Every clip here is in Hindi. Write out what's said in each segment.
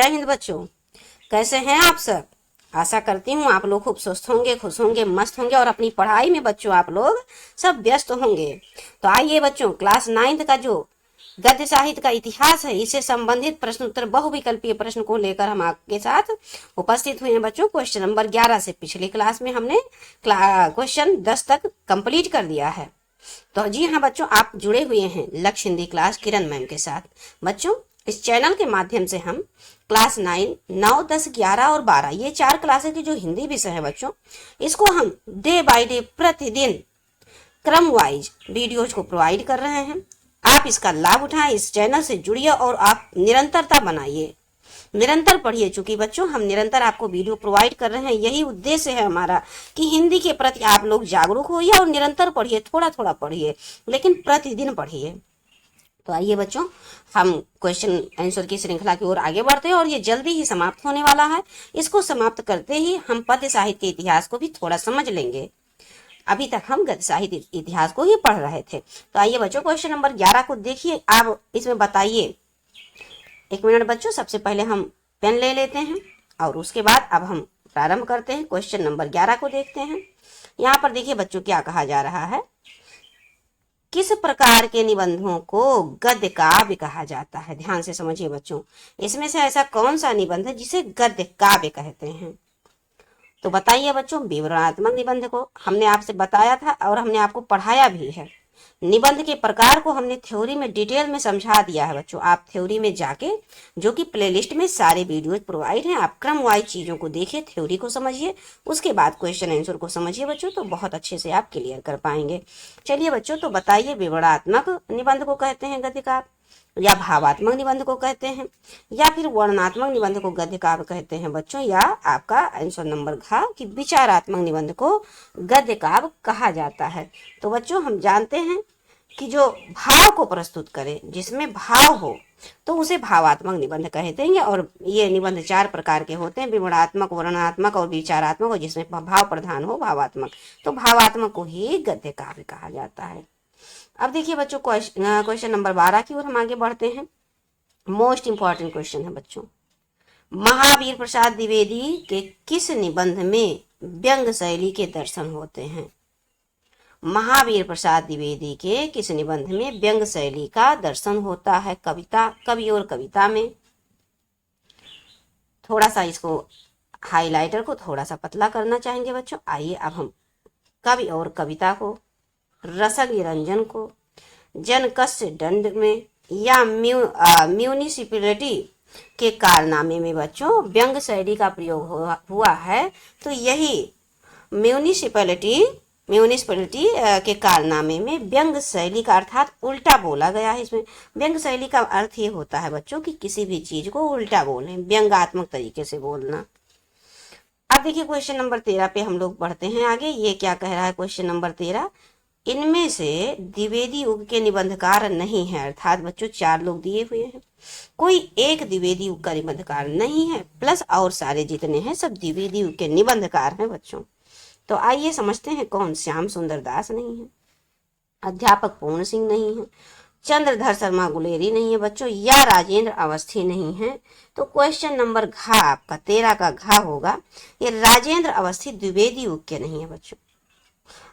जय हिंद बच्चों, कैसे हैं आप सब। आशा करती हूँ आप लोग खूब स्वस्थ होंगे, खुश होंगे, मस्त होंगे और अपनी पढ़ाई में बच्चों आप लोग सब व्यस्त होंगे। तो आइए बच्चों, क्लास 9th का जो गद्य साहित्य का इतिहास है, इससे संबंधित प्रश्न उत्तर बहुविकल्पीय प्रश्न को लेकर हम आपके साथ उपस्थित हुए हैं बच्चों। क्वेश्चन नंबर 11 से पिछली क्लास में हमने क्वेश्चन 10 तक कंप्लीट कर दिया है। तो जी हाँ बच्चों, आप जुड़े हुए हैं लक्ष्य हिंदी क्लास किरण मैम के साथ। बच्चों, इस चैनल के माध्यम से हम क्लास 9, 9, 10, 11 और 12 ये 4 क्लासेस की जो हिंदी विषय है बच्चों, इसको हम डे बाय डे प्रतिदिन क्रम वाइज वीडियोज को प्रोवाइड कर रहे हैं। आप इसका लाभ उठाएं, इस चैनल से जुड़िए और आप निरंतरता बनाइए, निरंतर पढ़िए। चूंकि बच्चों हम निरंतर आपको वीडियो प्रोवाइड कर रहे हैं, यही उद्देश्य है हमारा कि हिंदी के प्रति आप लोग जागरूक होइए और निरंतर पढ़िए, थोड़ा थोड़ा पढ़िए लेकिन प्रतिदिन पढ़िए। तो आइए बच्चों, हम क्वेश्चन आंसर की श्रृंखला की ओर आगे बढ़ते हैं और ये जल्दी ही समाप्त होने वाला है। इसको समाप्त करते ही हम पद्य साहित्य के इतिहास को भी थोड़ा समझ लेंगे। अभी तक हम गद्य साहित्य इतिहास को ही पढ़ रहे थे। तो आइए बच्चों, क्वेश्चन नंबर 11 को देखिए। आप इसमें बताइए, एक मिनट बच्चों, सबसे पहले हम पेन ले लेते हैं और उसके बाद अब हम प्रारंभ करते हैं। क्वेश्चन नंबर 11 को देखते हैं। यहाँ पर देखिए बच्चों, क्या कहा जा रहा है। किस प्रकार के निबंधों को गद्य काव्य कहा जाता है। ध्यान से समझिए बच्चों, इसमें से ऐसा कौन सा निबंध है जिसे गद्य काव्य कहते हैं। तो बताइए बच्चों, विवरणात्मक निबंध को हमने आपसे बताया था और हमने आपको पढ़ाया भी है। निबंध के प्रकार को हमने थ्योरी में डिटेल में समझा दिया है बच्चों। आप थ्योरी में जाके, जो कि प्लेलिस्ट में सारे वीडियोज प्रोवाइड हैं, आप क्रम वाइज चीजों को देखिए, थ्योरी को समझिए, उसके बाद क्वेश्चन आंसर को समझिए बच्चों, तो बहुत अच्छे से आप क्लियर कर पाएंगे। चलिए बच्चों, तो बताइए, विवरणात्मक निबंध को कहते हैं गद्य काव्य, या भावात्मक निबंध को कहते हैं, या फिर वर्णनात्मक निबंध को गद्य काव्य कहते हैं बच्चों, या आपका आंसर नंबर घ कि विचारात्मक निबंध को गद्य काव्य कहा जाता है। तो बच्चों हम जानते हैं कि जो भाव को प्रस्तुत करे, जिसमें भाव हो, तो उसे भावात्मक निबंध कहते हैं। और ये निबंध 4 प्रकार के होते हैं, विवरणात्मक, वर्णनात्मक और विचारात्मक, और जिसमें भाव प्रधान हो भावात्मक। तो भावात्मक को ही गद्य काव्य कहा जाता है। अब देखिए बच्चों, क्वेश्चन नंबर 12 की ओर हम आगे बढ़ते हैं। मोस्ट इंपॉर्टेंट क्वेश्चन है बच्चों। महावीर प्रसाद द्विवेदी के किस निबंध में व्यंग शैली के दर्शन होते हैं। महावीर प्रसाद द्विवेदी के किस निबंध में व्यंग शैली का दर्शन होता है। कविता, कवि और कविता में। थोड़ा सा इसको हाइलाइटर को थोड़ा सा पतला करना चाहेंगे बच्चों। आइए अब हम कवि और कविता को, रसक निरंजन को, जनकस्य दंड में, या म्यूनिसिपैलिटी के कारनामे में बच्चों व्यंग शैली का प्रयोग हुआ है। तो यही म्यूनिसिपैलिटी के कारनामे में व्यंग शैली का, अर्थात उल्टा बोला गया है। इसमें व्यंग शैली का अर्थ ये होता है बच्चों कि किसी भी चीज को उल्टा बोलें, व्यंग्यात्मक तरीके से बोलना। अब देखिए क्वेश्चन नंबर 13 पे हम लोग बढ़ते हैं आगे। ये क्या कह रहा है क्वेश्चन नंबर 13, इनमें से द्विवेदी युग के निबंधकार नहीं है। अर्थात बच्चों 4 लोग दिए हुए हैं, कोई एक द्विवेदी युग का निबंधकार नहीं है, प्लस और सारे जितने हैं सब द्विवेदी युग के निबंधकार हैं बच्चों। तो आइए समझते हैं कौन। श्याम सुंदर दास नहीं है, अध्यापक पूर्ण सिंह नहीं है, चंद्रधर शर्मा गुलेरी नहीं है बच्चों, या राजेंद्र अवस्थी नहीं है। तो क्वेश्चन नंबर घ आपका 13 का घ होगा, ये राजेंद्र अवस्थी द्विवेदी युग के नहीं है बच्चों।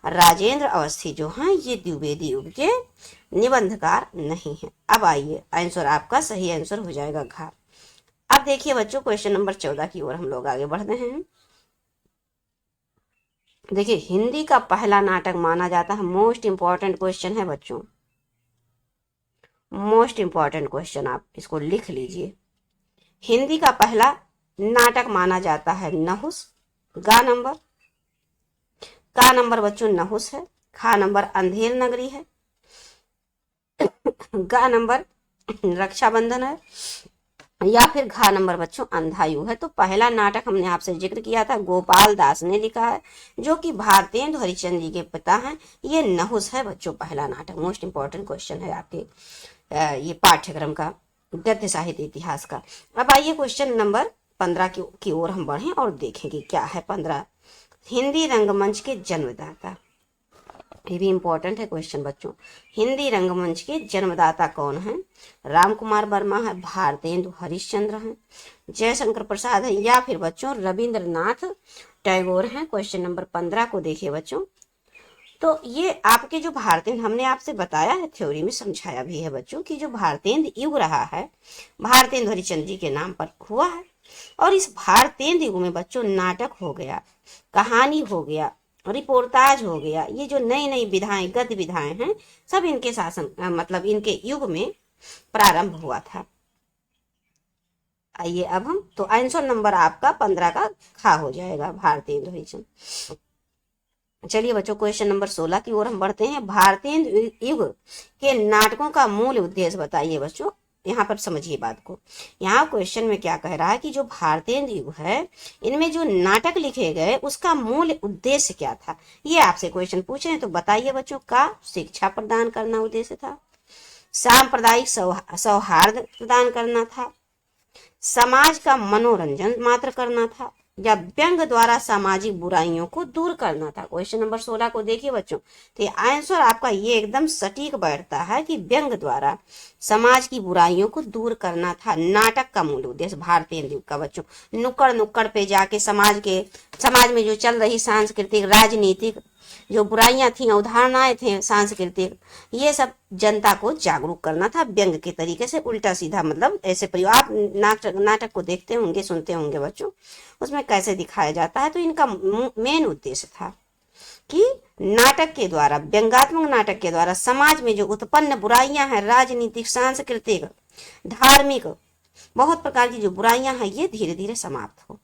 राजेंद्र अवस्थी जो हैं ये द्विवेदी युग के निबंधकार नहीं है। अब आइए, आंसर आपका सही आंसर हो जाएगा घ। अब देखिए बच्चों, क्वेश्चन नंबर 14 की ओर हम लोग आगे बढ़ रहे हैं। देखिए, हिंदी का पहला नाटक माना जाता है। मोस्ट इंपॉर्टेंट क्वेश्चन है बच्चों, मोस्ट इंपॉर्टेंट क्वेश्चन, आप इसको लिख लीजिए। हिंदी का पहला नाटक माना जाता है नहुस। गा नंबर, का नंबर बच्चों नहुस है, खा नंबर अंधेर नगरी है, गा नंबर रक्षाबंधन है, या फिर घा नंबर बच्चों अंधायु है। तो पहला नाटक हमने आपसे जिक्र किया था, गोपाल दास ने लिखा है, जो कि भारतेंदु हरिश्चंद्र जी के पिता हैं। ये नहुस है बच्चों पहला नाटक। मोस्ट इंपॉर्टेंट क्वेश्चन है आपके ये पाठ्यक्रम का, गद्य साहित्य इतिहास का। अब आइए क्वेश्चन नंबर 15 की ओर हम बढ़ें और देखेंगे क्या है 15। हिंदी रंगमंच के जन्मदाता। ये भी इंपॉर्टेंट है क्वेश्चन बच्चों। हिंदी रंगमंच के जन्मदाता कौन है? राम कुमार वर्मा है, भारतेंदु हरिश्चंद्र हैं, जयशंकर प्रसाद है, या फिर बच्चों रविंद्रनाथ टैगोर हैं। क्वेश्चन नंबर 15 को देखिए बच्चों। तो ये आपके जो भारतेंदु, हमने आपसे बताया है, थ्योरी में समझाया भी है बच्चों कि जो भारतेंदु युग रहा है भारतेंदु हरिश्चंद्र जी के नाम पर हुआ है। और इस भारतेंदु युग में बच्चों नाटक हो गया, कहानी हो गया, रिपोर्टाज हो गया, ये जो नई नई विधाएं, गद्य विधाएं हैं, सब इनके शासन मतलब इनके युग में प्रारंभ हुआ था। आइए अब हम, तो आंसर नंबर आपका 15 का खा हो जाएगा, भारतेंदु हरिश्चंद्र। चलिए बच्चों क्वेश्चन नंबर 16 की ओर हम बढ़ते हैं। भारतेंदु युग के नाटकों का मूल उद्देश्य बताइए बच्चों। यहाँ पर समझिए बात को। यहाँ क्वेश्चन में क्या कह रहा है कि जो भारतेंदु युग है इनमें जो नाटक लिखे गए उसका मूल उद्देश्य क्या था, ये आपसे क्वेश्चन पूछे हैं। तो बताइए बच्चों। का शिक्षा प्रदान करना उद्देश्य था, सांप्रदायिक सौहार्द प्रदान करना था, समाज का मनोरंजन मात्र करना था, या व्यंग द्वारा सामाजिक बुराइयों को दूर करना था। क्वेश्चन नंबर 16 को देखिए बच्चों। तो आंसर आपका ये एकदम सटीक बैठता है कि व्यंग द्वारा समाज की बुराइयों को दूर करना था नाटक का मूल उद्देश्य भारतेंदु युग का बच्चों। नुक्कड़ नुक्कड़ पे जाके समाज में जो चल रही सांस्कृतिक, राजनीतिक जो बुराइयां थी, अवधारणाएं थे सांस्कृतिक, ये सब जनता को जागरूक करना था व्यंग के तरीके से, उल्टा सीधा, मतलब ऐसे प्रयोग। आप नाटक को देखते होंगे, सुनते होंगे बच्चों, उसमें कैसे दिखाया जाता है। तो इनका मेन उद्देश्य था कि नाटक के द्वारा, व्यंगात्मक नाटक के द्वारा समाज में जो उत्पन्न बुराइयां हैं, राजनीतिक, सांस्कृतिक, धार्मिक, बहुत प्रकार की जो बुराइयां हैं, ये धीरे धीरे समाप्त हो,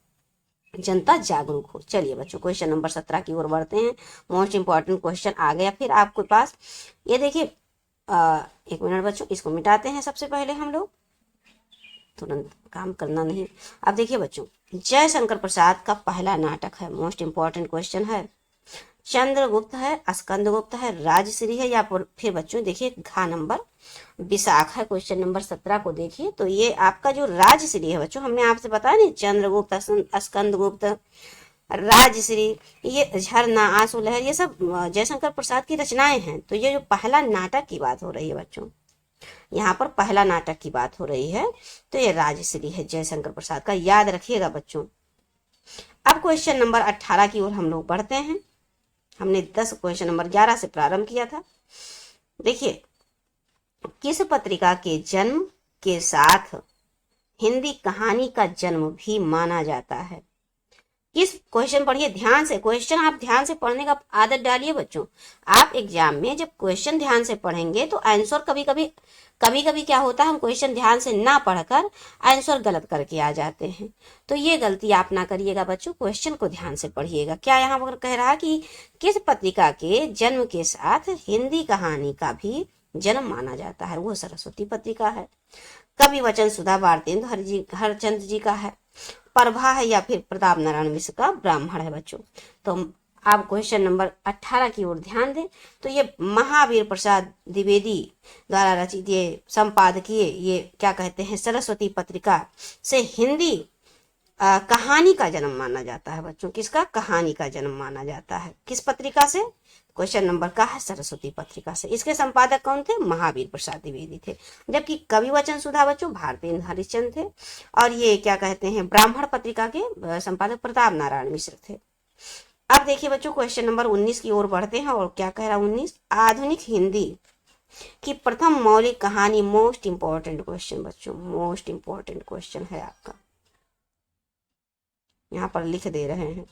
जनता जागरूक हो। चलिए बच्चों क्वेश्चन नंबर 17 की ओर बढ़ते हैं। मोस्ट इंपॉर्टेंट क्वेश्चन आ गया फिर आपके पास। ये देखिए, एक मिनट बच्चों, इसको मिटाते हैं सबसे पहले हम लोग, तुरंत काम करना नहीं। अब देखिए बच्चों, जयशंकर प्रसाद का पहला नाटक है, मोस्ट इंपॉर्टेंट क्वेश्चन है। चंद्रगुप्त है, स्कंदगुप्त है, राजश्री है, या फिर बच्चों देखिए घा नंबर विशाख है। क्वेश्चन नंबर 17 को देखिए। तो ये आपका जो राजश्री है बच्चों, हमने आपसे बताया नहीं, चंद्रगुप्त, स्कंदगुप्त, राजश्री, ये झरना, आंसू लहर, ये सब जयशंकर प्रसाद की रचनाएं हैं। तो ये जो पहला नाटक की बात हो रही है बच्चों, यहाँ पर पहला नाटक की बात हो रही है, तो ये राजश्री है जयशंकर प्रसाद का, याद रखिएगा बच्चों। अब क्वेश्चन नंबर 18 की ओर हम लोग बढ़ते हैं। हमने क्वेश्चन नंबर 11 से प्रारंभ किया था। देखिए, किस पत्रिका के जन्म के साथ हिंदी कहानी का जन्म भी माना जाता है? किस, क्वेश्चन पढ़िए ध्यान से, क्वेश्चन आप ध्यान से पढ़ने का आदत डालिए बच्चों। आप एग्जाम में जब क्वेश्चन ध्यान से पढ़ेंगे तो आंसर कभी कभी क्या होता है, हम क्वेश्चन ध्यान से ना पढ़कर आंसर गलत करके आ जाते हैं। तो ये गलती आप ना करिएगा बच्चों, क्वेश्चन को ध्यान से पढ़िएगा। क्या यहाँ पर कह रहा है कि किस पत्रिका के जन्म के साथ हिंदी कहानी का भी जन्म माना जाता है? वो सरस्वती पत्रिका है। कवि वचन सुधा भारतेंदु हरिश्चंद्र जी का है, प्रभा है, या फिर प्रताप नारायण मिश्र का ब्राह्मण है बच्चों। तो आप क्वेश्चन नंबर 18 की ओर ध्यान दें। तो ये महावीर प्रसाद द्विवेदी द्वारा रचित, ये संपादकीय, ये क्या कहते हैं, सरस्वती पत्रिका से हिंदी कहानी का जन्म माना जाता है बच्चों। किसका? कहानी का जन्म माना जाता है। किस पत्रिका से? क्वेश्चन नंबर का है सरस्वती पत्रिका से। इसके संपादक कौन थे? महावीर प्रसाद द्विवेदी थे। जबकि कवि वचन सुधा बच्चों भारतेंदु हरिश्चंद्र थे, और ये क्या कहते हैं, ब्राह्मण पत्रिका के संपादक प्रताप नारायण मिश्र थे। अब देखिए बच्चों क्वेश्चन नंबर 19 की ओर बढ़ते हैं। और क्या कह रहा 19, आधुनिक हिंदी की प्रथम मौलिक कहानी। मोस्ट इंपॉर्टेंट क्वेश्चन बच्चों, मोस्ट इंपॉर्टेंट क्वेश्चन है आपका, यहाँ पर लिख दे रहे हैं।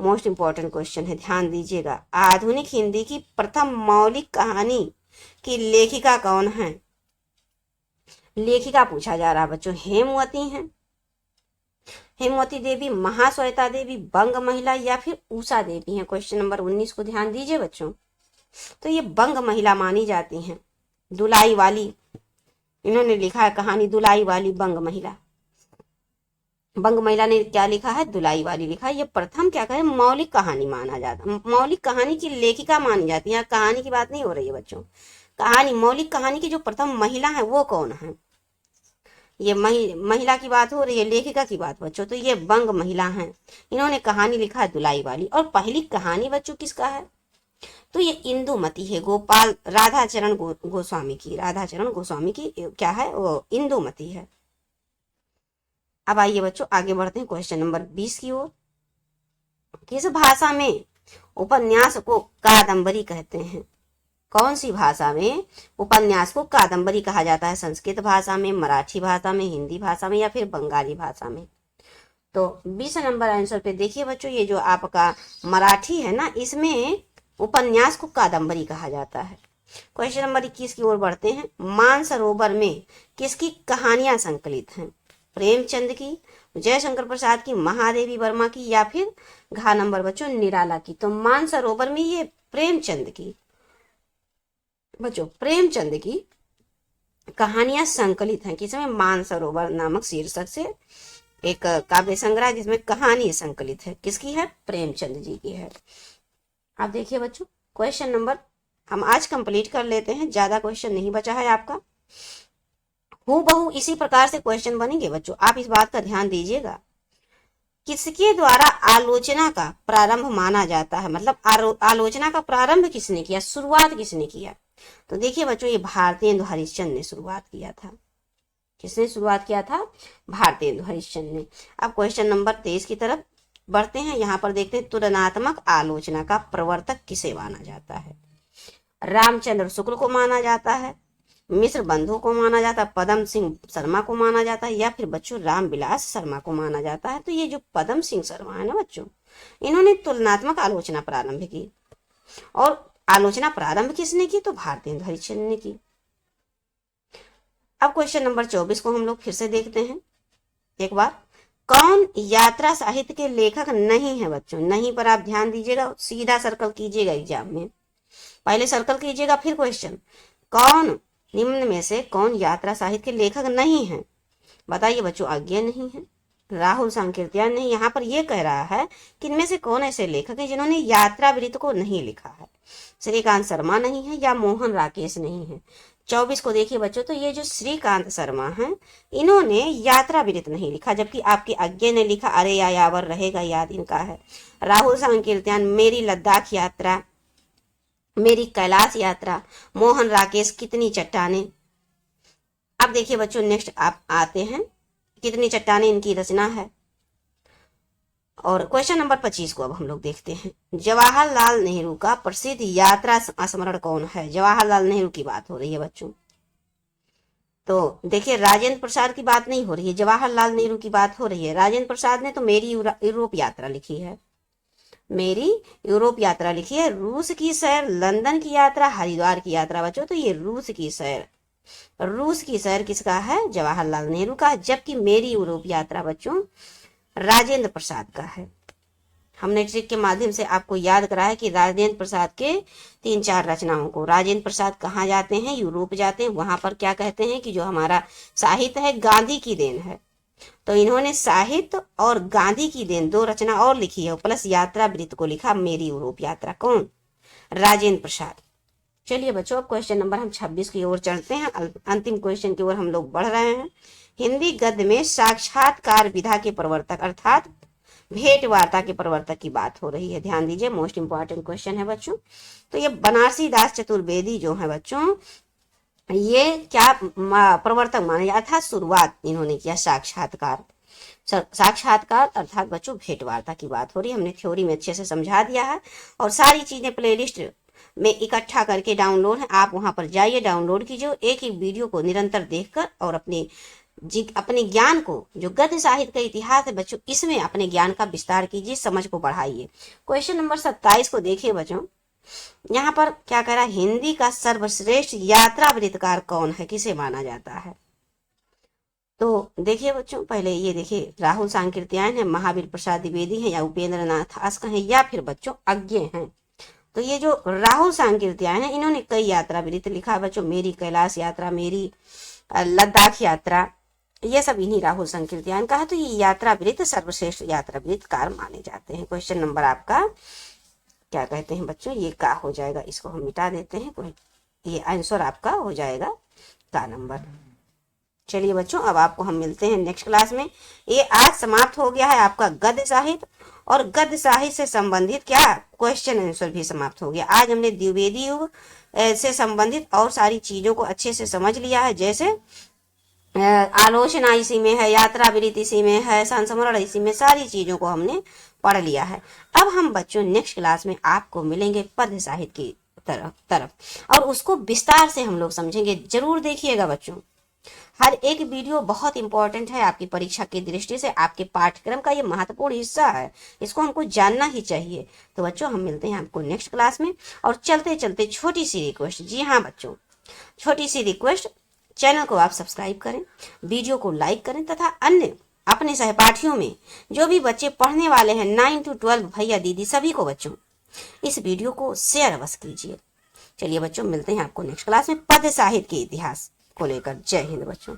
मोस्ट इंपॉर्टेंट क्वेश्चन है, ध्यान दीजिएगा। आधुनिक हिंदी की प्रथम मौलिक कहानी की लेखिका कौन है? लेखिका पूछा जा रहा बच्चों। हेमवती हैं, हेमवती देवी, महाश्वेता देवी, बंग महिला, या फिर उषा देवी हैं। क्वेश्चन नंबर 19 को ध्यान दीजिए बच्चों। तो ये बंग महिला मानी जाती हैं। दुलाई वाली, इन्होंने लिखा है कहानी दुलाई वाली बंग महिला। बंग महिला ने क्या लिखा है? दुलाई वाली लिखा है। ये प्रथम क्या कहे, मौलिक कहानी माना जाता, मौलिक कहानी की लेखिका मानी जाती है। कहानी की बात नहीं हो रही है बच्चों, कहानी, मौलिक कहानी की जो प्रथम महिला है वो कौन है? ये महिला की बात हो रही है, लेखिका की बात बच्चों। तो ये बंग महिला हैं, इन्होंने कहानी लिखा है दुलाई वाली। और पहली कहानी बच्चों किसका है? तो ये इंदुमती है, गोपाल राधाचरण गोस्वामी की, राधाचरण गोस्वामी की क्या है वो इंदुमती है। अब आइए बच्चों आगे बढ़ते हैं क्वेश्चन नंबर 20 की ओर। किस भाषा में उपन्यास को कादम्बरी कहते हैं? कौन सी भाषा में उपन्यास को कादम्बरी कहा जाता है? संस्कृत भाषा में, मराठी भाषा में, हिंदी भाषा में या फिर बंगाली भाषा में? तो 20 नंबर आंसर पे देखिए बच्चों, ये जो आपका मराठी है ना, इसमें उपन्यास को कादम्बरी कहा जाता है। क्वेश्चन नंबर 21 की ओर बढ़ते हैं। मानसरोवर में किसकी कहानियां संकलित हैं? प्रेमचंद की, जयशंकर प्रसाद की, महादेवी वर्मा की या फिर घ नंबर बच्चों निराला की? तो मानसरोवर में ये प्रेमचंद की बच्चों, प्रेमचंद की कहानियां संकलित हैं। किसमें? मानसरोवर नामक शीर्षक से एक काव्य संग्रह जिसमें कहानी संकलित है। किसकी है? प्रेमचंद जी की है। आप देखिए बच्चों क्वेश्चन नंबर हम आज कंप्लीट कर लेते हैं, ज्यादा क्वेश्चन नहीं बचा है आपका। हूबहू इसी प्रकार से क्वेश्चन बनेंगे बच्चों, आप इस बात का ध्यान दीजिएगा। किसके द्वारा आलोचना का प्रारंभ माना जाता है? मतलब आलोचना का प्रारंभ किसने किया, शुरुआत किसने किया? तो देखिए बच्चों ये भारतेंदु हरिश्चंद्र ने शुरुआत किया था। किसने शुरुआत किया था? भारतेंदु हरिश्चंद्र ने। अब क्वेश्चन नंबर 23 की तरफ बढ़ते हैं। यहाँ पर देखते हैं तुलनात्मक आलोचना का प्रवर्तक किसे माना जाता है? रामचंद्र शुक्ल को माना जाता है, मिश्र बंधु को माना जाता है, पदम सिंह शर्मा को माना जाता है या फिर बच्चों रामविलास शर्मा को माना जाता है? तो ये जो पदम सिंह शर्मा है ना बच्चों, इन्होंने तुलनात्मक आलोचना प्रारंभ की। और आलोचना प्रारंभ किसने की? तो भारतेंदु हरिश्चंद्र ने की। अब क्वेश्चन नंबर 24 को हम लोग फिर से देखते हैं एक बार। कौन यात्रा साहित्य के लेखक नहीं है बच्चों? नहीं पर आप ध्यान दीजिएगा, सीधा सर्कल कीजिएगा एग्जाम में, पहले सर्कल कीजिएगा फिर क्वेश्चन। कौन निम्न में से कौन यात्रा साहित्य के लेखक नहीं है? बताइए बच्चों। आज्ञा नहीं है, राहुल सांकृत्यायन नहीं। यहाँ पर यह कह रहा है कि इनमें से कौन ऐसे लेखक हैं जिन्होंने यात्रा वृत्त को नहीं लिखा है? श्रीकांत शर्मा नहीं है या मोहन राकेश नहीं है? 24 को देखिए बच्चों, तो ये जो श्रीकांत शर्मा हैं इन्होंने यात्रा वृत्त नहीं लिखा, जबकि आपकी आज्ञा ने लिखा अरे यायावर रहेगा याद इनका है। राहुल सांकृत्यायन मेरी लद्दाख यात्रा, मेरी कैलाश यात्रा, मोहन राकेश कितनी चट्टाने। अब देखिए बच्चों नेक्स्ट आप आते हैं, कितनी चट्टाने इनकी रचना है। और क्वेश्चन नंबर 25 को अब हम लोग देखते हैं। जवाहरलाल नेहरू का प्रसिद्ध यात्रा स्मरण कौन है? जवाहरलाल नेहरू की बात हो रही है बच्चों। तो देखिए राजेंद्र प्रसाद की बात नहीं हो रही है, जवाहरलाल नेहरू की बात हो रही है। राजेंद्र प्रसाद ने तो मेरी यूरोप यात्रा लिखी है, मेरी यूरोप यात्रा लिखी है। रूस की सैर, लंदन की यात्रा, हरिद्वार की यात्रा बच्चों, तो ये रूस की सैर, रूस की सैर किसका है? जवाहरलाल नेहरू का। जबकि मेरी यूरोप यात्रा बच्चों राजेंद्र प्रसाद का है। हमने ट्रिक के माध्यम से आपको याद कराया कि राजेंद्र प्रसाद के 3-4 रचनाओं को। राजेंद्र प्रसाद कहाँ जाते हैं? यूरोप जाते हैं। वहां पर क्या कहते हैं कि जो हमारा साहित्य है गांधी की देन है, तो इन्होंने साहित्य और गांधी की देन 2 रचना और लिखी है, प्लस यात्रा वृत्त को लिखा मेरी यूरोप यात्रा। कौन? राजेंद्र प्रसाद। चलिए बच्चों अब क्वेश्चन नंबर हम 26 की ओर चलते हैं, अंतिम क्वेश्चन की ओर हम लोग बढ़ रहे हैं। हिंदी गद्य में साक्षात्कार विधा के प्रवर्तक अर्थात भेंट वार्ता के प्रवर्तक की बात हो रही है। ध्यान दीजिए, मोस्ट इंपॉर्टेंट क्वेश्चन है बच्चों। तो ये बनारसी दास चतुर्वेदी जो है बच्चों, ये क्या प्रवर्तक माने जाता? अर्थात शुरुआत इन्होंने किया साक्षात्कार। साक्षात्कार अर्थात बच्चों भेंट वार्ता की बात हो रही है। हमने थ्योरी में अच्छे से समझा दिया है और सारी चीजें प्लेलिस्ट में इकट्ठा करके डाउनलोड है, आप वहां पर जाइए डाउनलोड कीजिए। एक एक वीडियो को निरंतर देखकर और अपने ज्ञान को, जो गद्य साहित्य का इतिहास है बच्चों, इसमें अपने ज्ञान का विस्तार कीजिए, समझ को बढ़ाइए। क्वेश्चन नंबर 27 को देखिए बच्चों, यहाँ पर क्या कह रहा है? हिंदी का सर्वश्रेष्ठ यात्रा वृत्तकार कौन है, किसे माना जाता है? तो देखिए बच्चों, पहले ये देखिए राहुल सांकृत्यायन है, महावीर प्रसाद द्विवेदी है या उपेंद्र नाथ आस्का है या फिर बच्चों अज्ञे हैं। तो ये जो राहुल सांकृत्यायन है इन्होंने कई यात्रा वृत्त लिखा है बच्चों, मेरी कैलाश यात्रा, मेरी लद्दाख यात्रा, ये सब इन्हीं राहुल सांकृत्यायन का है। तो ये यात्रा वृत्त सर्वश्रेष्ठ यात्रा वृत्तकार माने जाते हैं। क्वेश्चन नंबर आपका क्या कहते हैं बच्चों? ये का हो जाएगा, इसको हम मिटा देते हैं, ये आंसर आपका हो जाएगा का नंबर। चलिए बच्चों, अब आपको हम मिलते हैं नेक्स्ट क्लास में। ये आज समाप्त हो गया है आपका गद्य साहित्य, और गद्य साहित्य से संबंधित क्या क्वेश्चन आंसर भी समाप्त हो गया। आज हमने द्विवेदी युग से संबंधित और सारी चीजों को अच्छे से समझ लिया है, जैसे आलोचना इसी में है, यात्रा वृत्ति इसी में है, संस्मरण इसी में, सारी चीजों को हमने पढ़ लिया है। अब हम बच्चों नेक्स्ट क्लास में आपको मिलेंगे पद्य साहित्य की तरफ और उसको विस्तार से हम लोग समझेंगे। जरूर देखिएगा बच्चों, हर एक वीडियो बहुत इंपॉर्टेंट है आपकी परीक्षा की दृष्टि से, आपके पाठ्यक्रम का ये महत्वपूर्ण हिस्सा है, इसको हमको जानना ही चाहिए। तो बच्चों हम मिलते हैं आपको नेक्स्ट क्लास में। और चलते चलते छोटी सी रिक्वेस्ट, जी हाँ बच्चों, छोटी सी रिक्वेस्ट, चैनल को आप सब्सक्राइब करें, वीडियो को लाइक करें तथा अन्य अपने सहपाठियों में जो भी बच्चे पढ़ने वाले हैं 9 to 12 भैया दीदी सभी को बच्चों इस वीडियो को शेयर अवश्य कीजिए। चलिए बच्चों, मिलते हैं आपको नेक्स्ट क्लास में पद्य साहित्य के इतिहास को लेकर। जय हिंद बच्चों।